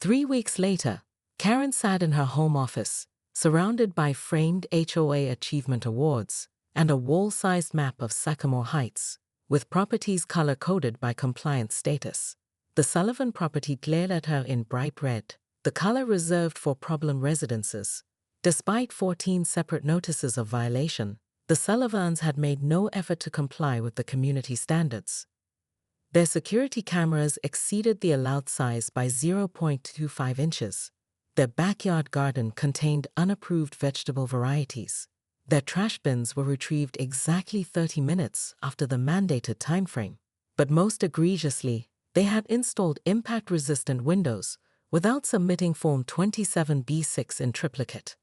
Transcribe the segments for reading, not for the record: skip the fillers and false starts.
3 weeks later, Karen sat in her home office, surrounded by framed HOA achievement awards and a wall-sized map of Sycamore Heights, with properties color-coded by compliance status. The Sullivan property glared at her in bright red, the color reserved for problem residences. Despite 14 separate notices of violation, the Sullivans had made no effort to comply with the community standards. Their security cameras exceeded the allowed size by 0.25 inches. Their backyard garden contained unapproved vegetable varieties. Their trash bins were retrieved exactly 30 minutes after the mandated timeframe. But most egregiously, they had installed impact-resistant windows without submitting Form 27B6 in triplicate.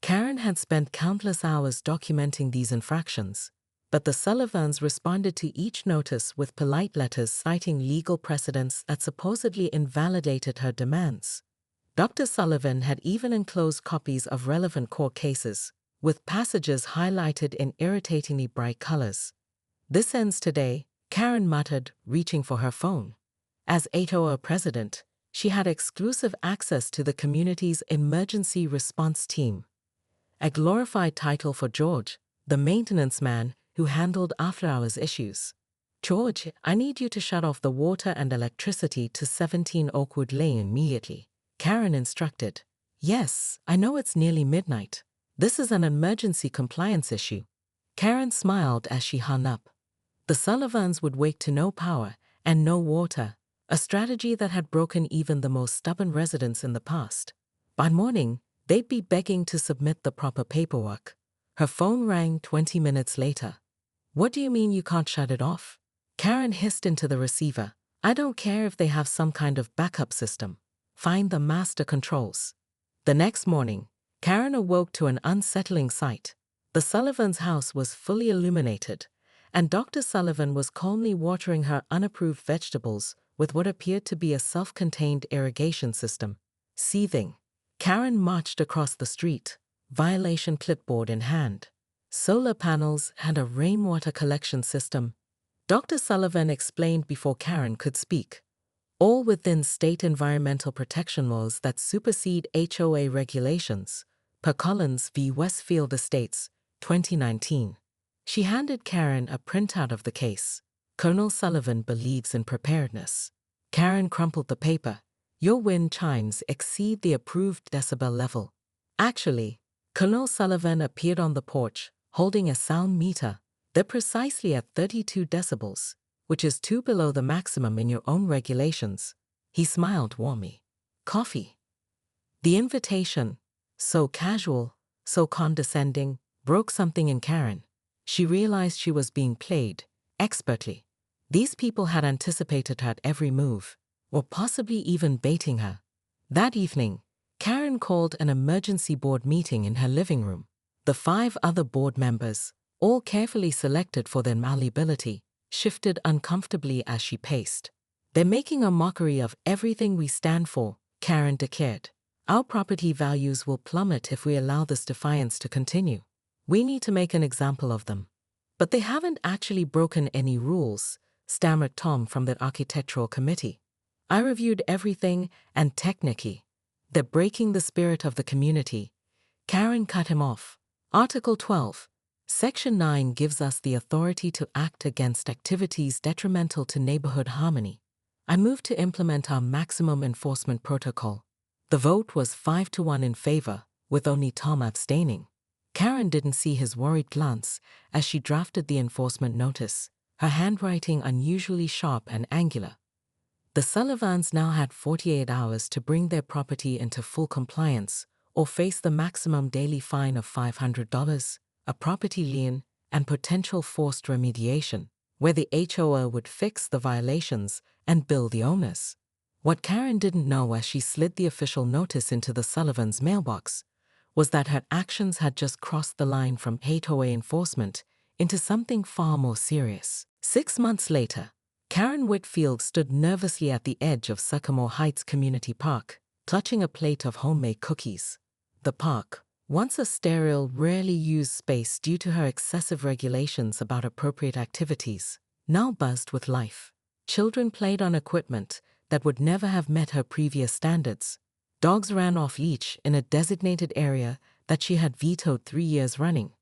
Karen had spent countless hours documenting these infractions, but the Sullivans responded to each notice with polite letters citing legal precedents that supposedly invalidated her demands. Dr. Sullivan had even enclosed copies of relevant court cases, with passages highlighted in irritatingly bright colors. "This ends today," Karen muttered, reaching for her phone. As HOA president, she had exclusive access to the community's emergency response team. A glorified title for George, the maintenance man who handled after-hours issues. "George, I need you to shut off the water and electricity to 17 Oakwood Lane immediately," Karen instructed. "Yes, I know it's nearly midnight. This is an emergency compliance issue." Karen smiled as she hung up. The Sullivans would wake to no power and no water, a strategy that had broken even the most stubborn residents in the past. By morning, they'd be begging to submit the proper paperwork. Her phone rang 20 minutes later. "What do you mean you can't shut it off?" Karen hissed into the receiver. "I don't care if they have some kind of backup system. Find the master controls." The next morning, Karen awoke to an unsettling sight. The Sullivans' house was fully illuminated, and Dr. Sullivan was calmly watering her unapproved vegetables with what appeared to be a self-contained irrigation system. Seething, Karen marched across the street, violation clipboard in hand. Solar panels and a rainwater collection system. Dr. Sullivan explained before Karen could speak. All within state environmental protection laws that supersede HOA regulations, per Collins v. Westfield Estates, 2019. She handed Karen a printout of the case. "Colonel Sullivan believes in preparedness." Karen crumpled the paper. "Your wind chimes exceed the approved decibel level." Actually, Colonel Sullivan appeared on the porch, holding a sound meter. "They're precisely at 32 decibels, which is 2 below the maximum in your own regulations." He smiled warmly. "Coffee?" The invitation, so casual, so condescending, broke something in Karen. She realized she was being played, expertly. These people had anticipated her at every move, or possibly even baiting her. That evening, Karen called an emergency board meeting in her living room. The 5 other board members, all carefully selected for their malleability, shifted uncomfortably as she paced. "They're making a mockery of everything we stand for," Karen declared. "Our property values will plummet if we allow this defiance to continue. We need to make an example of them." "But they haven't actually broken any rules," stammered Tom from the architectural committee. "I reviewed everything, and technically, they're breaking the spirit of the community." Karen cut him off. "Article 12. Section 9 gives us the authority to act against activities detrimental to neighborhood harmony. I move to implement our maximum enforcement protocol." The vote was 5-1 in favor, with only Tom abstaining. Karen didn't see his worried glance as she drafted the enforcement notice, her handwriting unusually sharp and angular. The Sullivans now had 48 hours to bring their property into full compliance or face the maximum daily fine of $500, a property lien, and potential forced remediation, where the HOA would fix the violations and bill the owners. What Karen didn't know as she slid the official notice into the Sullivans' mailbox was that her actions had just crossed the line from HOA enforcement into something far more serious. 6 months later, Karen Whitfield stood nervously at the edge of Sycamore Heights Community Park, clutching a plate of homemade cookies. The park, once a sterile, rarely used space due to her excessive regulations about appropriate activities, now buzzed with life. Children played on equipment, that would never have met her previous standards. Dogs ran off leash in a designated area that she had vetoed 3 years running.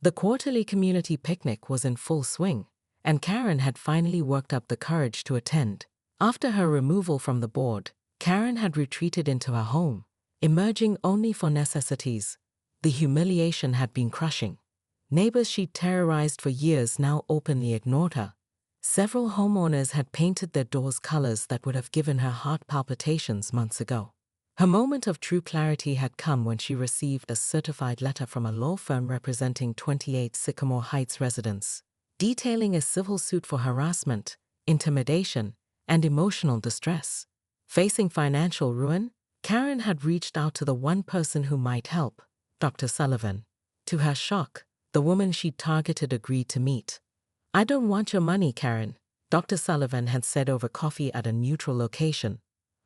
The quarterly community picnic was in full swing, and Karen had finally worked up the courage to attend. After her removal from the board, Karen had retreated into her home, emerging only for necessities. The humiliation had been crushing. Neighbors she'd terrorized for years now openly ignored her. Several homeowners had painted their doors colors that would have given her heart palpitations months ago. Her moment of true clarity had come when she received a certified letter from a law firm representing 28 Sycamore Heights residents, detailing a civil suit for harassment, intimidation, and emotional distress. Facing financial ruin, Karen had reached out to the one person who might help, Dr. Sullivan. To her shock, the woman she'd targeted agreed to meet. "I don't want your money, Karen," Dr. Sullivan had said over coffee at a neutral location.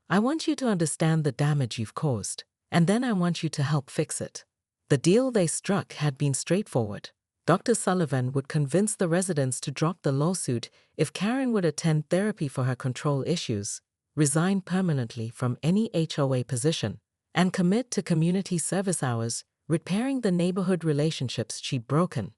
"I want you to understand the damage you've caused, and then I want you to help fix it." The deal they struck had been straightforward. Dr. Sullivan would convince the residents to drop the lawsuit if Karen would attend therapy for her control issues, resign permanently from any HOA position, and commit to community service hours, repairing the neighborhood relationships she'd broken.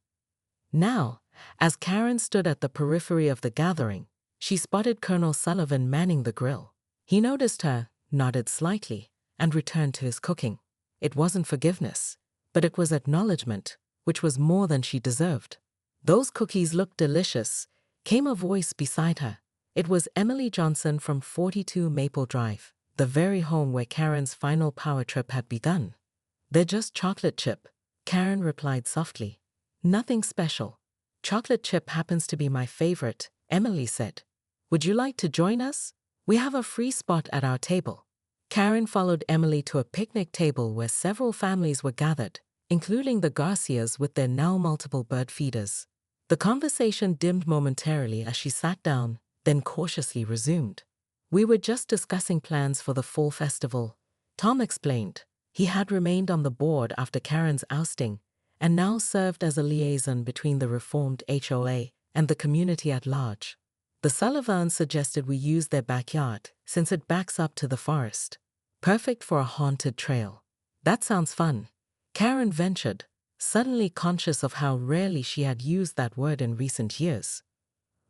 Now, as Karen stood at the periphery of the gathering, she spotted Colonel Sullivan manning the grill. He noticed her, nodded slightly, and returned to his cooking. It wasn't forgiveness, but it was acknowledgement, which was more than she deserved. "Those cookies look delicious," came a voice beside her. It was Emily Johnson from 42 Maple Drive, the very home where Karen's final power trip had begun. "They're just chocolate chip," Karen replied softly. "Nothing special. Chocolate chip happens to be my favorite," Emily said. "Would you like to join us? We have a free spot at our table." Karen followed Emily to a picnic table where several families were gathered, including the Garcias with their now multiple bird feeders. The conversation dimmed momentarily as she sat down, then cautiously resumed. "We were just discussing plans for the fall festival," Tom explained. He had remained on the board after Karen's ousting, and now served as a liaison between the reformed HOA and the community at large. "The Sullivans suggested we use their backyard, since it backs up to the forest. Perfect for a haunted trail." "That sounds fun," Karen ventured, suddenly conscious of how rarely she had used that word in recent years.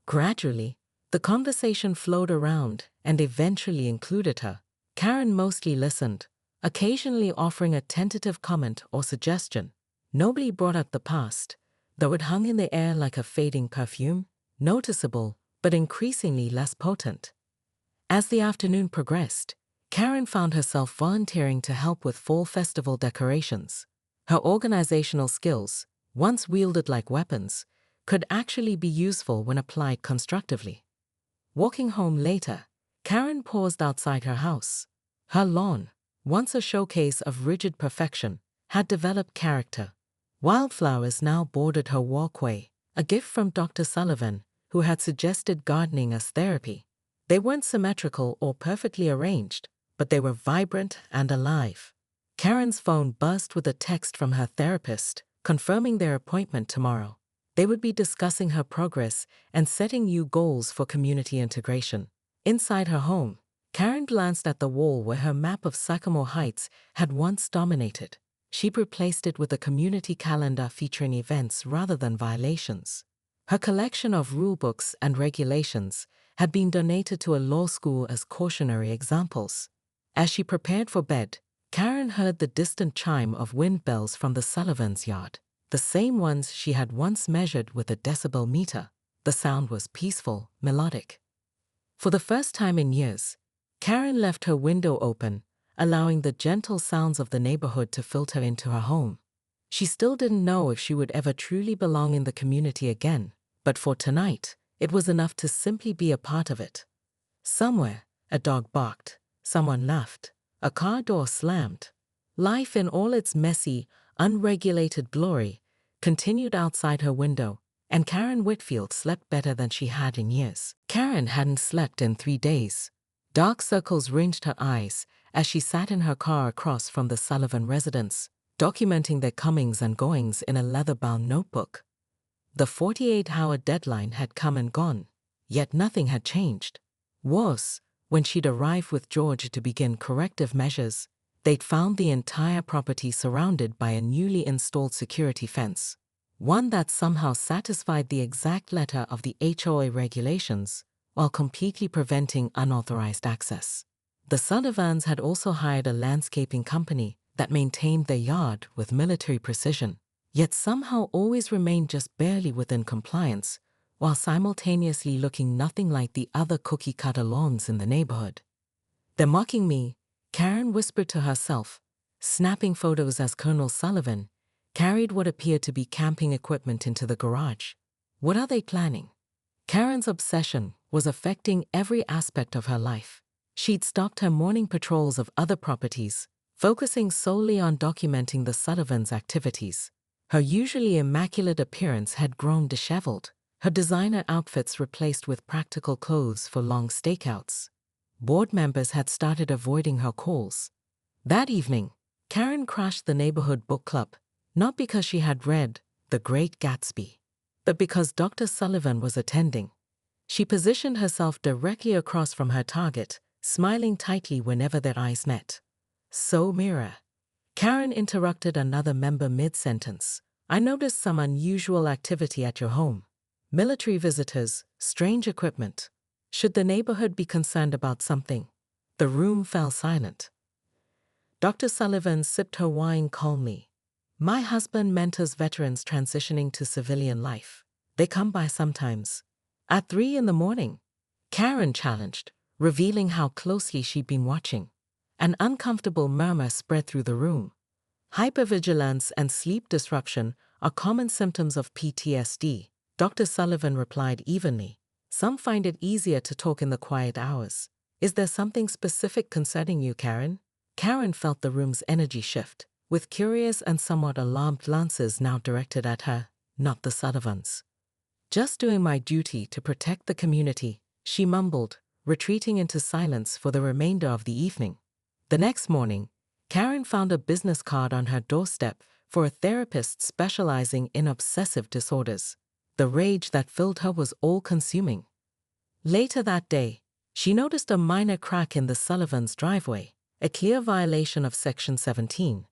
Gradually, the conversation flowed around and eventually included her. Karen mostly listened, occasionally offering a tentative comment or suggestion. Nobody brought up the past, though it hung in the air like a fading perfume, noticeable but increasingly less potent. As the afternoon progressed, Karen found herself volunteering to help with fall festival decorations. Her organizational skills, once wielded like weapons, could actually be useful when applied constructively. Walking home later, Karen paused outside her house. Her lawn, once a showcase of rigid perfection, had developed character. Wildflowers now bordered her walkway, a gift from Dr. Sullivan, who had suggested gardening as therapy. They weren't symmetrical or perfectly arranged, but they were vibrant and alive. Karen's phone buzzed with a text from her therapist, confirming their appointment tomorrow. They would be discussing her progress and setting new goals for community integration. Inside her home, Karen glanced at the wall where her map of Sycamore Heights had once dominated. She replaced it with a community calendar featuring events rather than violations. Her collection of rulebooks and regulations had been donated to a law school as cautionary examples. As she prepared for bed, Karen heard the distant chime of wind bells from the Sullivans' yard, the same ones she had once measured with a decibel meter. The sound was peaceful, melodic. For the first time in years, Karen left her window open, allowing the gentle sounds of the neighborhood to filter into her home. She still didn't know if she would ever truly belong in the community again, but for tonight, it was enough to simply be a part of it. Somewhere, a dog barked, someone laughed, a car door slammed. Life in all its messy, unregulated glory continued outside her window, and Karen Whitfield slept better than she had in years. Karen hadn't slept in 3 days. Dark circles ringed her eyes as she sat in her car across from the Sullivan residence, documenting their comings and goings in a leather-bound notebook. The 48-hour deadline had come and gone, yet nothing had changed. Worse, when she'd arrived with George to begin corrective measures, they'd found the entire property surrounded by a newly installed security fence, one that somehow satisfied the exact letter of the HOA regulations while completely preventing unauthorized access. The Sullivans had also hired a landscaping company that maintained their yard with military precision, yet somehow always remained just barely within compliance, while simultaneously looking nothing like the other cookie-cutter lawns in the neighborhood. "They're mocking me," Karen whispered to herself, snapping photos as Colonel Sullivan carried what appeared to be camping equipment into the garage. What are they planning? Karen's obsession was affecting every aspect of her life. She'd stopped her morning patrols of other properties, focusing solely on documenting the Sullivans' activities. Her usually immaculate appearance had grown disheveled, her designer outfits replaced with practical clothes for long stakeouts. Board members had started avoiding her calls. That evening, Karen crashed the neighborhood book club, not because she had read The Great Gatsby, but because Dr. Sullivan was attending. She positioned herself directly across from her target, smiling tightly whenever their eyes met. "So, Mira," Karen interrupted another member mid-sentence, "I noticed some unusual activity at your home. Military visitors, strange equipment. Should the neighborhood be concerned about something?" The room fell silent. Dr. Sullivan sipped her wine calmly. "My husband mentors veterans transitioning to civilian life. They come by sometimes. At 3 a.m, Karen challenged, revealing how closely she'd been watching. An uncomfortable murmur spread through the room. "Hypervigilance and sleep disruption are common symptoms of PTSD," Dr. Sullivan replied evenly. "Some find it easier to talk in the quiet hours. Is there something specific concerning you, Karen?" Karen felt the room's energy shift, with curious and somewhat alarmed glances now directed at her, not the Sullivans. "Just doing my duty to protect the community," she mumbled, retreating into silence for the remainder of the evening. The next morning, Karen found a business card on her doorstep for a therapist specializing in obsessive disorders. The rage that filled her was all-consuming. Later that day, she noticed a minor crack in the Sullivans' driveway, a clear violation of Section 17,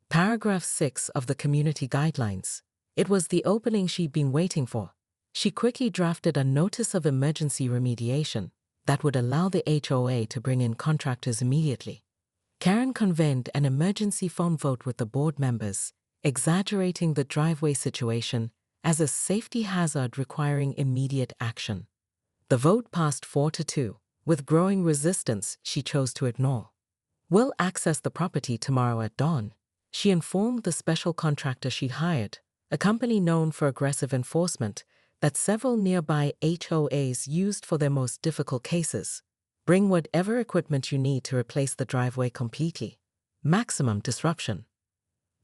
Paragraph 6 of the Community Guidelines. It was the opening she'd been waiting for. She quickly drafted a notice of emergency remediation that would allow the HOA to bring in contractors immediately. Karen convened an emergency phone vote with the board members, exaggerating the driveway situation as a safety hazard requiring immediate action. The vote passed 4-2. With growing resistance, she chose to ignore. "We'll access the property tomorrow at dawn," she informed the special contractor she'd hired, a company known for aggressive enforcement that several nearby HOAs used for their most difficult cases. "Bring whatever equipment you need to replace the driveway completely. Maximum disruption."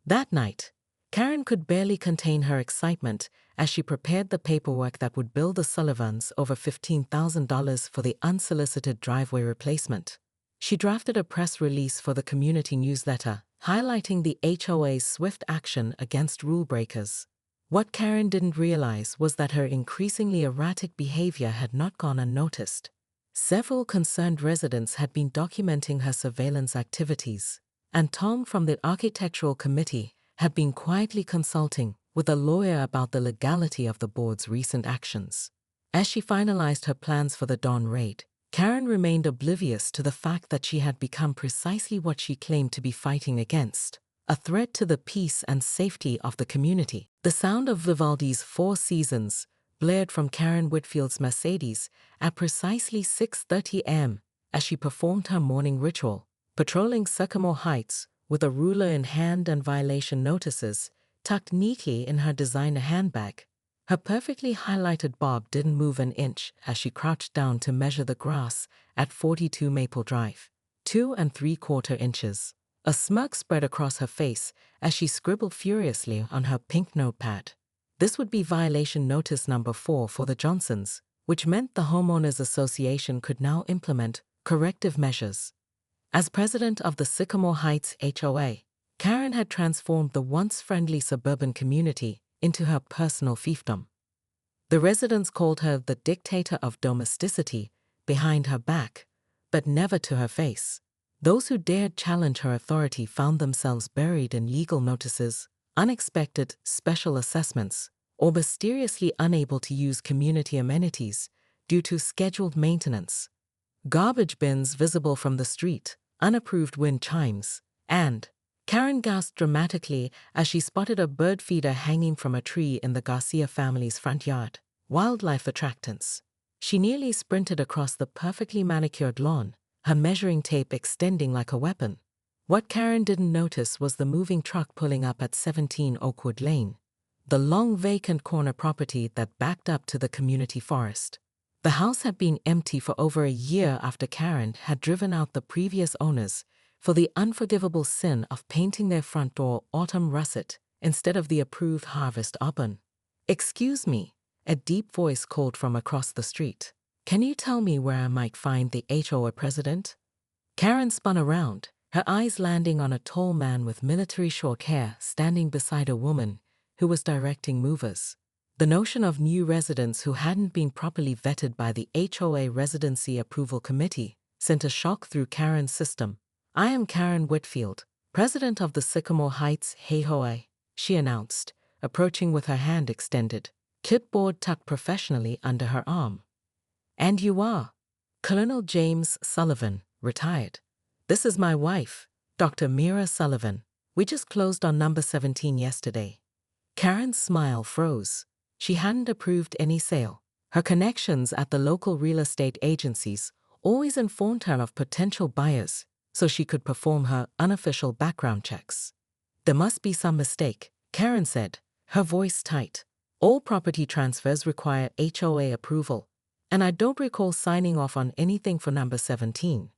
That night, Karen could barely contain her excitement as she prepared the paperwork that would bill the Sullivans over $15,000 for the unsolicited driveway replacement. She drafted a press release for the community newsletter, highlighting the HOA's swift action against rule breakers. What Karen didn't realize was that her increasingly erratic behavior had not gone unnoticed. Several concerned residents had been documenting her surveillance activities, and Tom from the Architectural Committee had been quietly consulting with a lawyer about the legality of the board's recent actions. As she finalized her plans for the dawn raid, Karen remained oblivious to the fact that she had become precisely what she claimed to be fighting against: a threat to the peace and safety of the community. The sound of Vivaldi's Four Seasons blared from Karen Whitfield's Mercedes at precisely 6:30 a.m. as she performed her morning ritual, patrolling Sycamore Heights with a ruler in hand and violation notices tucked neatly in her designer handbag. Her perfectly highlighted bob didn't move an inch as she crouched down to measure the grass at 42 Maple Drive, 2 3/4 inches. A smirk spread across her face as she scribbled furiously on her pink notepad. This would be violation notice number 4 for the Johnsons, which meant the Homeowners Association could now implement corrective measures. As president of the Sycamore Heights HOA, Karen had transformed the once friendly suburban community into her personal fiefdom. The residents called her the dictator of domesticity behind her back, but never to her face. Those who dared challenge her authority found themselves buried in legal notices, unexpected special assessments, or mysteriously unable to use community amenities due to scheduled maintenance. Garbage bins visible from the street, unapproved wind chimes, and Karen gasped dramatically as she spotted a bird feeder hanging from a tree in the Garcia family's front yard. Wildlife attractants. She nearly sprinted across the perfectly manicured lawn, her measuring tape extending like a weapon. What Karen didn't notice was the moving truck pulling up at 17 Oakwood Lane, the long vacant corner property that backed up to the community forest. The house had been empty for over a year after Karen had driven out the previous owners for the unforgivable sin of painting their front door autumn russet instead of the approved harvest auburn. "Excuse me," a deep voice called from across the street. "Can you tell me where I might find the HOA president?" Karen spun around, her eyes landing on a tall man with military short hair standing beside a woman who was directing movers. The notion of new residents who hadn't been properly vetted by the HOA Residency Approval Committee sent a shock through Karen's system. "I am Karen Whitfield, president of the Sycamore Heights HOA," she announced, approaching with her hand extended, clipboard tucked professionally under her arm. "And you are Colonel James Sullivan, retired. This is my wife, Dr. Mira Sullivan. We just closed on number 17 yesterday." Karen's smile froze. She hadn't approved any sale. Her connections at the local real estate agencies always informed her of potential buyers, so she could perform her unofficial background checks. "There must be some mistake," Karen said, her voice tight. "All property transfers require HOA approval, and I don't recall signing off on anything for number 17.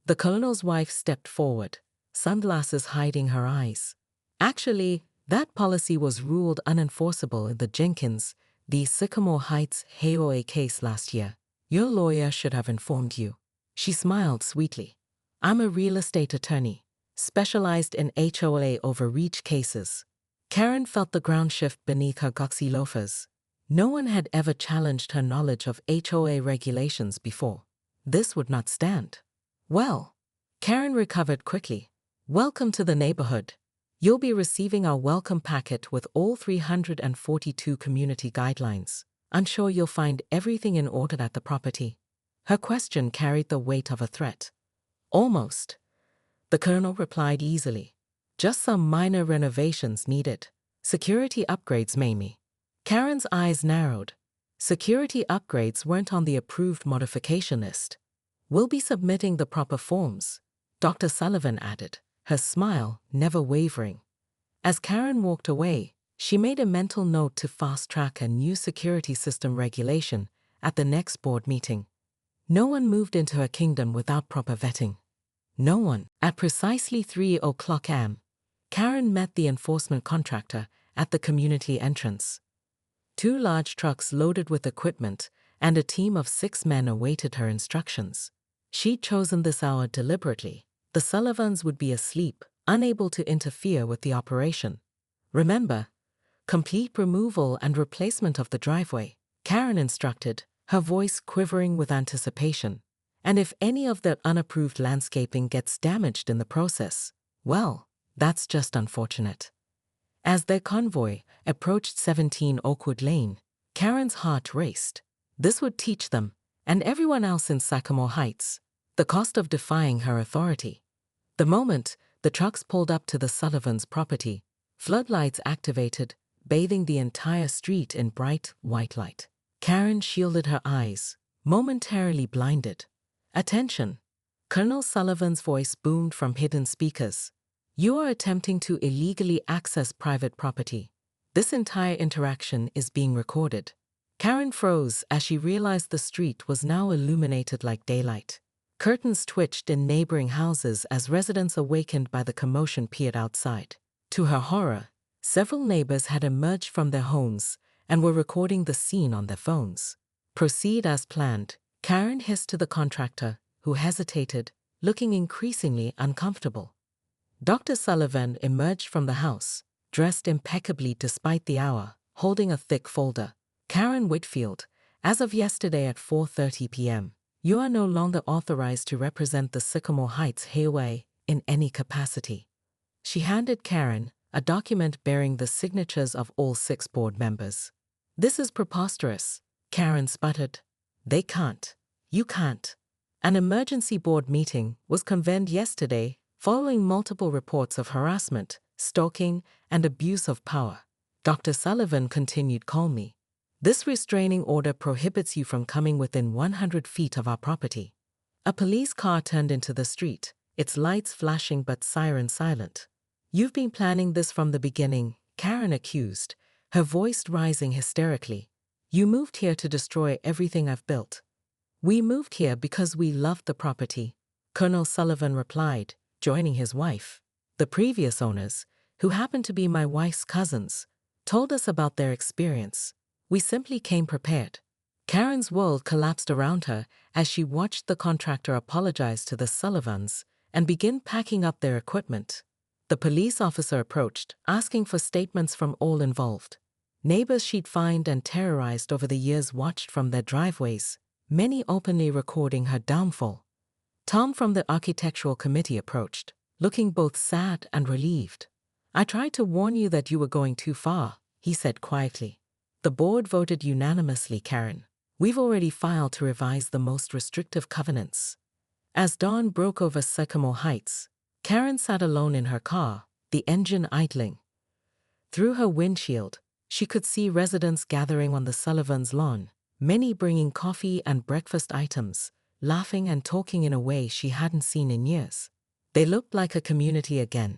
The colonel's wife stepped forward, sunglasses hiding her eyes. "Actually, that policy was ruled unenforceable in the Jenkins v. Sycamore Heights HOA case last year. Your lawyer should have informed you." She smiled sweetly. "I'm a real estate attorney, specialized in HOA overreach cases." Karen felt the ground shift beneath her goxy loafers. No one had ever challenged her knowledge of HOA regulations before. This would not stand. "Well," Karen recovered quickly, "welcome to the neighborhood. You'll be receiving our welcome packet with all 342 community guidelines. I'm sure you'll find everything in order at the property." Her question carried the weight of a threat. "Almost," the colonel replied easily. "Just some minor renovations needed. Security upgrades, maybe." Karen's eyes narrowed. Security upgrades weren't on the approved modification list. "We'll be submitting the proper forms," Dr. Sullivan added, her smile never wavering. As Karen walked away, she made a mental note to fast-track a new security system regulation at the next board meeting. No one moved into her kingdom without proper vetting. No one. At precisely 3 a.m., Karen met the enforcement contractor at the community entrance. 2 large trucks loaded with equipment and a team of 6 men awaited her instructions. She'd chosen this hour deliberately. The Sullivans would be asleep, unable to interfere with the operation. "Remember, complete removal and replacement of the driveway," Karen instructed, her voice quivering with anticipation. "And if any of the unapproved landscaping gets damaged in the process, well, that's just unfortunate." As their convoy approached 17 Oakwood Lane, Karen's heart raced. This would teach them, and everyone else in Sycamore Heights, the cost of defying her authority. The moment the trucks pulled up to the Sullivans' property, floodlights activated, bathing the entire street in bright white light. Karen shielded her eyes, momentarily blinded. "Attention!" Colonel Sullivan's voice boomed from hidden speakers. "You are attempting to illegally access private property. This entire interaction is being recorded." Karen froze as she realized the street was now illuminated like daylight. Curtains twitched in neighboring houses as residents awakened by the commotion peered outside. To her horror, several neighbors had emerged from their homes and were recording the scene on their phones. "Proceed as planned," Karen hissed to the contractor, who hesitated, looking increasingly uncomfortable. Dr. Sullivan emerged from the house, dressed impeccably despite the hour, holding a thick folder. "Karen Whitfield, as of yesterday at 4:30 p.m., You are no longer authorized to represent the Sycamore Heights HOA in any capacity. She handed Karen a document bearing the signatures of all 6 board members. This is preposterous, Karen sputtered. They can't. You can't. An emergency board meeting was convened yesterday following multiple reports of harassment, stalking, and abuse of power. Dr. Sullivan continued calmly. This restraining order prohibits you from coming within 100 feet of our property. A police car turned into the street, its lights flashing but siren silent. You've been planning this from the beginning, Karen accused, her voice rising hysterically. You moved here to destroy everything I've built. We moved here because we loved the property, Colonel Sullivan replied, joining his wife. The previous owners, who happened to be my wife's cousins, told us about their experience. We simply came prepared. Karen's world collapsed around her as she watched the contractor apologize to the Sullivans and begin packing up their equipment. The police officer approached, asking for statements from all involved. Neighbors she'd fined and terrorized over the years watched from their driveways, many openly recording her downfall. Tom from the architectural committee approached, looking both sad and relieved. I tried to warn you that you were going too far, he said quietly. The board voted unanimously, Karen. We've already filed to revise the most restrictive covenants. As dawn broke over Sycamore Heights, Karen sat alone in her car, the engine idling. Through her windshield, she could see residents gathering on the Sullivans' lawn, many bringing coffee and breakfast items, laughing and talking in a way she hadn't seen in years. They looked like a community again,